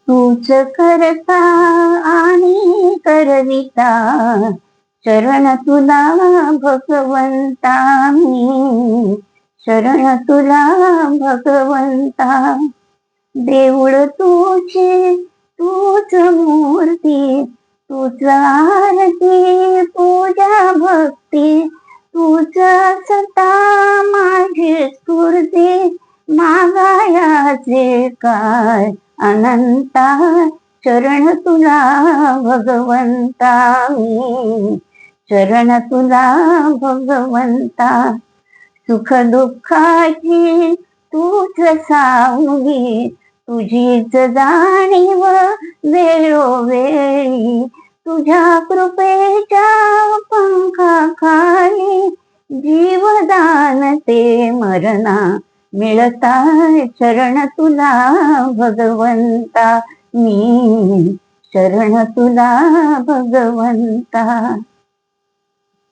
तूच करता आणि करविता, शरण तुला भगवंता मी, शरण तुला भगवंता. देऊळ तुझे तूच मूर्ती, तूच आरती पूजा भक्ती, तूच सता माझी स्फूर्ती, मागायाचे काय अनंता. शरण तुला भगवंता मी, शरण तुला भगवंता. सुख दुःखाची तूच सावली, तुझीच जाणीव वेळोवेळी, तुझ्या कृपेच्या पंखाखाली जीवदान ते मरणा मिळता. शरण तुला भगवंता मी, शरण तुला भगवंता.